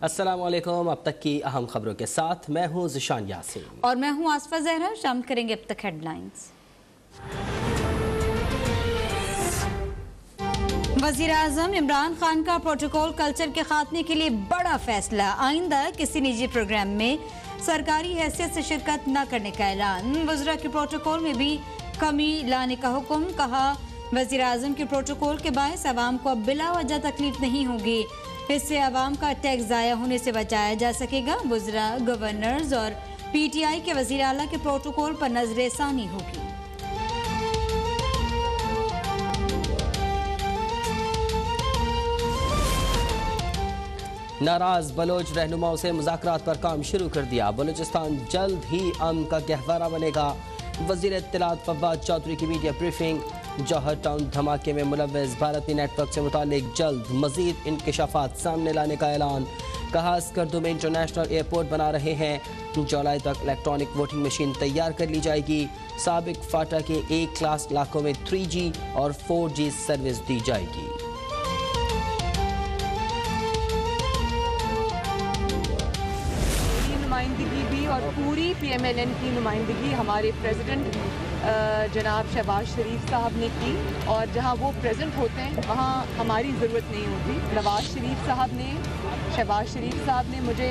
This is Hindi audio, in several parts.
अस्सलामुअलैकुम। अब तक की अहम खबरों के साथ मैं हूं ज़िशान यासीन और मैं हूं आसफा जहरा। शामिल करेंगे अब तक हेडलाइंस। वज़ीर आज़म इमरान खान का प्रोटोकॉल कल्चर के खात्मे के लिए बड़ा फैसला। आइंदा किसी निजी प्रोग्राम में सरकारी हैसियत से शिरकत न करने का ऐलान। वज़रा के प्रोटोकॉल में भी कमी लाने का हुक्म। कहा, वज़ीर आज़म के प्रोटोकॉल के बायस आवाम को अब बिला वजह तकलीफ नहीं होगी। इससे आवाम का टैक्स ज़ाया होने से बचाया जा सकेगा। वज़रा, गवर्नर्स और PTI के वज़ीर आला के प्रोटोकॉल पर नजरसानी होगी। नाराज बलोच रहनुमाओं से मुज़ाकरात पर काम शुरू कर दिया। बलूचिस्तान जल्द ही अमन का गहवारा बनेगा। वज़ीर इत्तलात फवाद चौधरी की मीडिया ब्रीफिंग। जौहर टाउन धमाके में मुलव्वस भारतीय नेटवर्क से मुतालिक जल्द मज़ीद इंकशाफात सामने लाने का ऐलान। कहा, स्कर्दू में इंटरनेशनल एयरपोर्ट बना रहे हैं। जुलाई तक इलेक्ट्रॉनिक वोटिंग मशीन तैयार कर ली जाएगी। साबिक फाटा के A क्लास इलाकों में 3G और 4G सर्विस दी जाएगी। नुमाइंदगी भी और पूरी PMLN की नुमाइंदगी हमारे प्रेसिडेंट जनाब शहबाज शरीफ साहब ने की, और जहां वो प्रेजेंट होते हैं वहां हमारी ज़रूरत नहीं होती। नवाज शरीफ साहब ने, शहबाज शरीफ साहब ने मुझे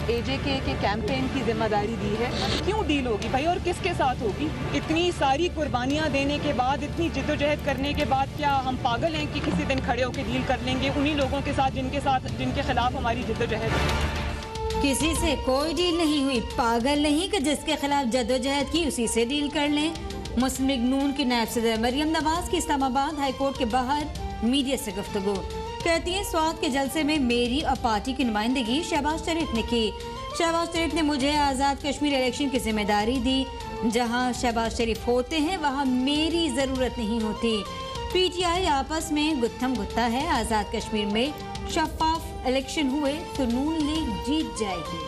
AJK के कैंपेन की जिम्मेदारी दी है। क्यों डील होगी भाई, और किसके साथ होगी? इतनी सारी कुर्बानियां देने के बाद, इतनी जिद्दोजहद करने के बाद क्या हम पागल हैं कि किसी दिन खड़े होकर डील कर लेंगे उन्हीं लोगों के साथ जिनके खिलाफ हमारी जिद्दोजहद? किसी से कोई डील नहीं हुई। पागल नहीं कि जिसके खिलाफ जद्दोजहद की उसी से डील कर लें। मुस्लिम लीग नून की नायब सदर मरियम नवाज की इस्लामाबाद हाई कोर्ट के बाहर मीडिया से गुफ्तगू। कहती हैं, स्वाद के जलसे में मेरी और पार्टी की नुमाइंदगी शहबाज शरीफ ने की। शहबाज शरीफ ने मुझे आज़ाद कश्मीर इलेक्शन की जिम्मेदारी दी। जहां शहबाज शरीफ होते हैं वहां मेरी ज़रूरत नहीं होती। PTI आपस में गुत्थम गुत्ता है। आज़ाद कश्मीर में शफाफ इलेक्शन हुए तो नून लीग जीत जाएगी।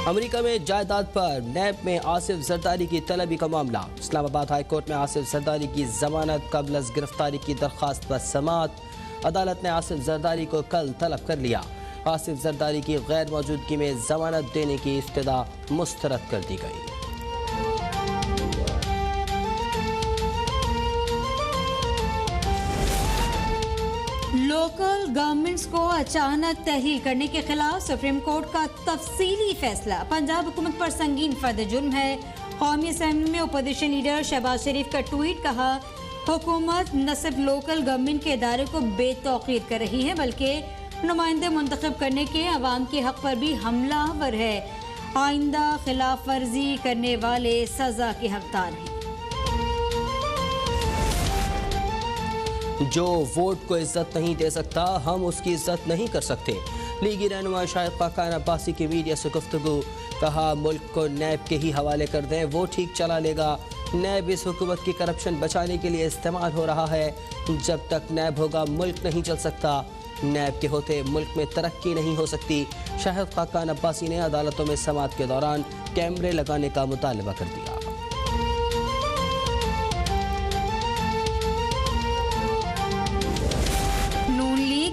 अमेरिका में जायदाद पर नैब में आसिफ जरदारी की तलबी का मामला। इस्लामाबाद हाई कोर्ट में आसिफ जरदारी की जमानत कबल अज़ गिरफ्तारी की दरख्वास्त पर समाअत। अदालत ने आसिफ जरदारी को कल तलब कर लिया। आसिफ जरदारी की गैर मौजूदगी में जमानत देने की इब्तिदा मुस्तरद कर दी गई। लोकल गवर्नमेंट्स को अचानक तहलील करने के खिलाफ सुप्रीम कोर्ट का तफसीली फैसला। पंजाब हुकूमत पर संगीन फर्द जुर्म है। कौमी असेंबली में अपोजिशन लीडर शहबाज शरीफ का ट्वीट। कहा, हुकूमत न सिर्फ लोकल गवर्नमेंट के इदारे को बेतौकीर कर रही है बल्कि नुमाइंदे मुंतखब करने के अवाम के हक पर भी हमलावर है। आइंदा खिलाफ वर्जी करने वाले सजा के हकदार हैं। जो वोट को इज्जत नहीं दे सकता, हम उसकी इज्जत नहीं कर सकते। लीगी रहनुमा शाहिद खाकान अब्बासी की मीडिया से गुफ्तगू। कहा, मुल्क को नैब के ही हवाले कर दें, वो ठीक चला लेगा। नैब इस हुकूमत की करप्शन बचाने के लिए इस्तेमाल हो रहा है। जब तक नैब होगा मुल्क नहीं चल सकता। नैब के होते मुल्क में तरक्की नहीं हो सकती। शाहिद खाकान अब्बासी ने अदालतों में समाअत के दौरान कैमरे लगाने का मुतालबा कर दिया।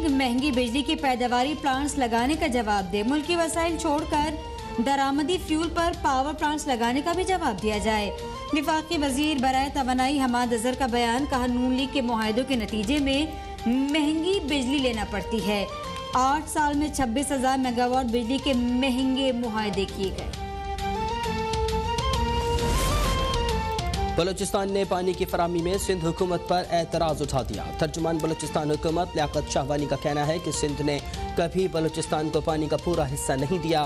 महंगी बिजली की पैदावारी प्लांट्स लगाने का जवाब दे। मुल्की वसाइल छोड़कर दरामदी फ्यूल पर पावर प्लांट्स लगाने का भी जवाब दिया जाए। वफाकी वजीर बराए तवानाई हमाद अजहर का बयान। कहा, नून लीग के मुआहदों के नतीजे में महंगी बिजली लेना पड़ती है। 8 साल में 26,000 मेगावाट बिजली के महंगे मुआहदे किए गए। बलूचिस्तान ने पानी की फराहमी में सिंध हुकूमत पर एतराज़ उठा दिया। तर्जुमान बलूचिस्तान हुकूमत लियाकत शाहवानी का कहना है कि सिंध ने कभी बलूचिस्तान को पानी का पूरा हिस्सा नहीं दिया।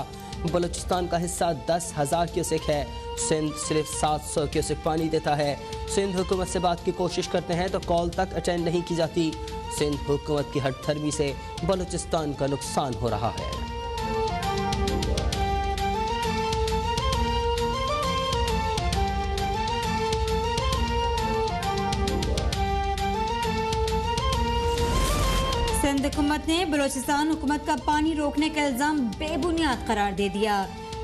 बलूचिस्तान का हिस्सा 10,000 क्यूसेक है। सिंध सिर्फ 700 क्यूसेक पानी देता है। सिंध हुकूमत से बात की कोशिश करते हैं तो कॉल तक अटेंड नहीं की जाती। सिंध हुकूमत की हठधर्मी से बलूचिस्तान का नुकसान हो रहा है। सिंध हुकूमत ने बलूचिस्तान हुकूमत का पानी रोकने का इल्जाम बेबुनियाद करार दे दिया।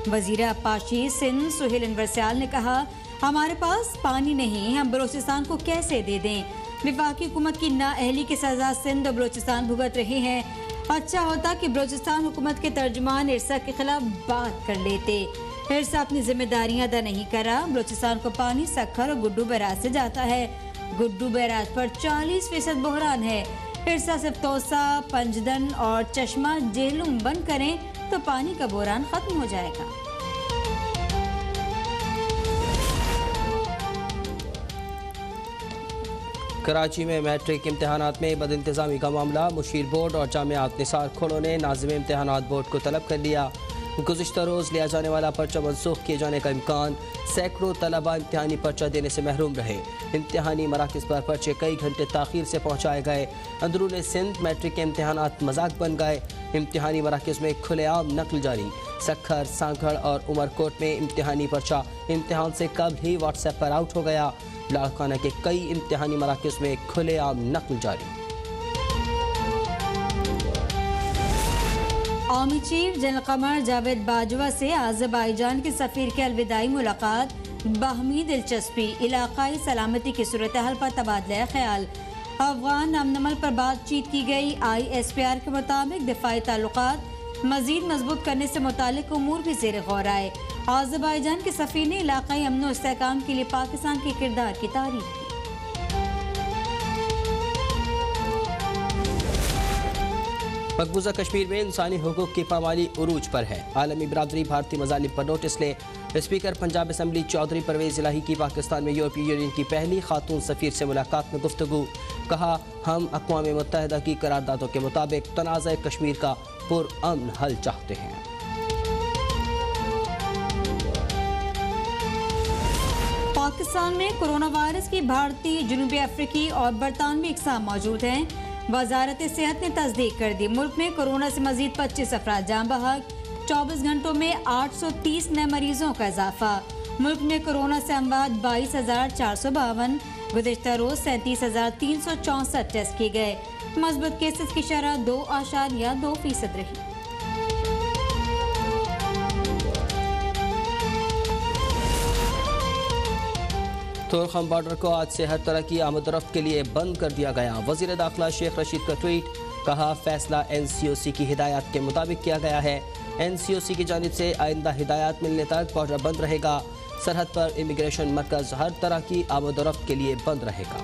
वजीर पाशी सिंध सुहेल अनवर सयाल ने कहा, हमारे पास पानी नहीं, हम बलूचिस्तान को कैसे दे दें। वफाकी हुकूमत की नाअहली की सजा सिंध और बलूचिस्तान भुगत रहे हैं। अच्छा होता कि बलूचिस्तान हुकूमत के तर्जुमान इरसा के खिलाफ बात कर लेते। इरसा अपनी जिम्मेदारियां अदा नहीं करा। बलूचिस्तान को पानी सक्खर और गुड्डू बैराज से जाता है। गुड्डू बैराज पर 40% बहरान है। इरसा सिर्फ तोसा, पंजदन और चश्मा जेहलुम बंद करें तो पानी का बहरान खत्म हो जाएगा। कराची में मैट्रिक इम्तहानात में बदइंतजामी का मामला। मुशीर बोर्ड और जामियात निसार खोड़ों ने नाज़िम इम्तहानात बोर्ड को तलब कर लिया। गुज़िश्ता रोज़ लिया जाने वाला पर्चा मनसूख किए जाने का इम्कान। सैकड़ों तलबा इम्तहानी पर्चा देने से महरूम रहे। इम्तहानी मराकज़ पर पर्चे कई घंटे ताख़ीर से पहुँचाए गए। अंदरून सिंध मैट्रिक के इम्तहानात मजाक बन गए। इम्तहानी मराकज़ में खुलेआम नकल जारी। सक्खर, सांखड़ और उमरकोट में इम्तहानी पर्चा इम्तहान से कल ही व्हाट्सएप पर आउट हो गया। लाड़काना के कई इम्तहानी मराकज़ में खुलेआम नकल जारी। Army chief general Qamar Javed Bajwa से आज़रबाईजान के सफ़ीर की अलविदाई मुलाकात। बाहमी दिलचस्पी, इलाकाई सलामती की सूरत हाल पर तबादला ख्याल। अफगान अमन पर बातचीत की गई। ISPR के मुताबिक दिफाई ताल्लुकात मजीद मजबूत करने से मुतालिक उमूर भी ज़ेर गौर आए। आज़रबाईजान के सफ़ीर ने इलाकाई अमन और इस्तेहकाम के लिए पाकिस्तान के किरदार की तारीफ की। मकबूजा कश्मीर में इंसानी हुकूक की पामाली उरूज पर है। आलमी बरादरी भारतीय मजालिम पर नोटिस ले। स्पीकर पंजाब असम्बली चौधरी परवेज़ इलाही की पाकिस्तान में यूरोपीय यूनियन की पहली खातून सफ़ीर से मुलाकात में गुफ्तगू। कहा, हम अक़वाम मुत्तहिदा की करारदादों के मुताबिक तनाज़ा कश्मीर का पुरअमन हल चाहते हैं। पाकिस्तान में कोरोना वायरस की भारतीय, जनूबी अफ्रीकी और बरतानवी इकसाम मौजूद हैं। वजारत सेहत ने तस्दीक कर दी। मुल्क में कोरोना से मजीद 25 अफराद जान बहक। 24 घंटों में 830 नए मरीजों का इजाफा। मुल्क में कोरोना से अमवात 22,452। गुज़िश्ता रोज 37,364 टेस्ट किए गए। मजबूत केसेस की शरह 2.2% रही। तोरखम बॉर्डर को आज से हर तरह की आमदरफ्त के लिए बंद कर दिया गया। वज़ीर दाखिला शेख रशीद का ट्वीट। कहा, फैसला NCOC की हिदायत के मुताबिक किया गया है। NCOC की जानिब से आइंदा हिदायत मिलने तक बॉर्डर बंद रहेगा। सरहद पर इमिग्रेशन मरकज़ हर तरह की आमदरफ्त के लिए बंद रहेगा।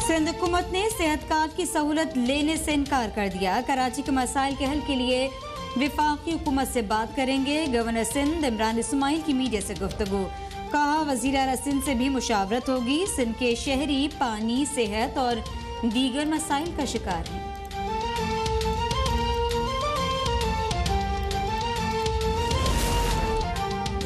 सिंध हुकूमत ने सेहत कार्ड की सहूलत लेने से इनकार कर दिया। कराची के मसाइल के हल के लिए विफाकी हुकूमत से बात करेंगे। गवर्नर सिंध इमरान इस्माइल की मीडिया से गुफ्तगू। कहा, वज़ीर आला सिंध से भी मुशावरत होगी। सिंध के शहरी पानी, सेहत और दीगर मसाइल का शिकार हैं।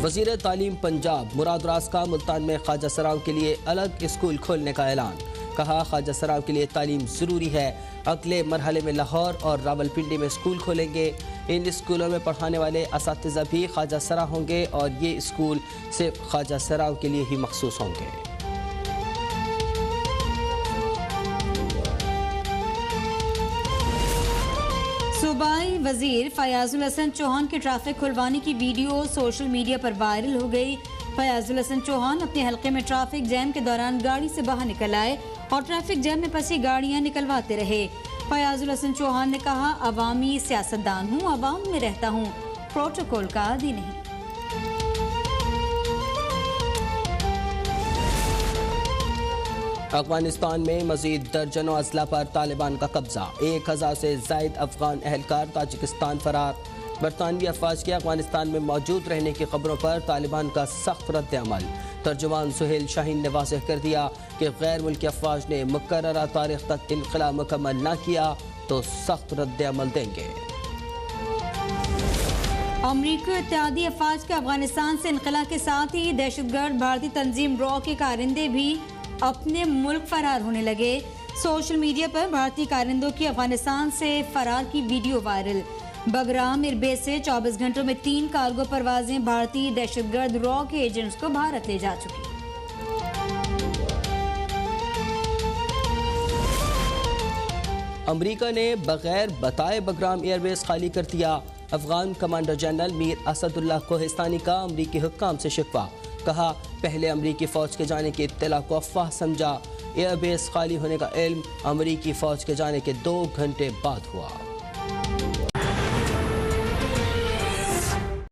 वज़ीर तालीम पंजाब मुराद रास का मुल्तान में ख्वाजा सराव के लिए अलग स्कूल खोलने का ऐलान। कहा, ख्वाजा सराव के लिए तालीम ज़रूरी है। अगले मरहले में लाहौर और रावलपिंडी में स्कूल खोलेंगे। इन स्कूलों में पढ़ाने वाले असातिज़ा भी ख्वाजा सरा होंगे और ये स्कूल सिर्फ ख्वाजा सराव के लिए ही मखसूस होंगे। सूबाई वजीर फयाजुल हसन चौहान के ट्रैफिक खुलवाने की वीडियो सोशल मीडिया पर वायरल हो गई। फयाजुल हसन चौहान अपने हलके में ट्रैफिक जैम के दौरान गाड़ी से बाहर निकल आए और ट्रैफिक जैम में फंसी गाड़ियां निकलवाते रहे। फयाजुल हसन चौहान ने कहा, अवामी सियासतदान हूँ, अवाम में रहता हूँ, प्रोटोकॉल का आदी नहीं। अफगानिस्तान में मजीद दर्जनों अजला पर तालिबान का कब्जा। 1000 से जायद अफगान अहलकार ताजिकिस्तान फरार। बरतानवी अफवाज के अफगानिस्तान में मौजूद रहने की खबरों पर तालिबान का सख्त रद्द अमल। तर्जुमान सुहेल शाहीन ने वाज़ेह कर दिया कि गैर मुल्की अफवाज ने मुकर्ररा तारीख तक इनक़िला मुकम्मल न किया तो सख्त रद्द अमल देंगे। अमरीकी इत्तेहादी अफवाज के अफगानिस्तान से इनक़िला के साथ ही दहशतगर्द भारतीय तंजीम रॉ के कारिंदे भी अपने मुल्क फरार होने लगे। सोशल मीडिया पर भारतीय कारिंदों की अफगानिस्तान से फरार की वीडियो वायरल। बगराम एयरबेस से 24 घंटों में 3 कार्गो परवाजें भारतीय दहशतगर्द रॉ के एजेंट्स को भारत ले जा चुकी। अमरीका ने बगैर बताए बगराम एयरबेस खाली कर दिया। अफगान कमांडर जनरल मीर असदुल्लाह कोहिस्तानी का अमरीकी हुक्काम से शिकवा। कहा, पहले अमरीकी फ़ौज के जाने की इत्तला को अफवाह समझा। एयरबेस खाली होने का इल्म अमरीकी फ़ौज के जाने के 2 घंटे बाद हुआ।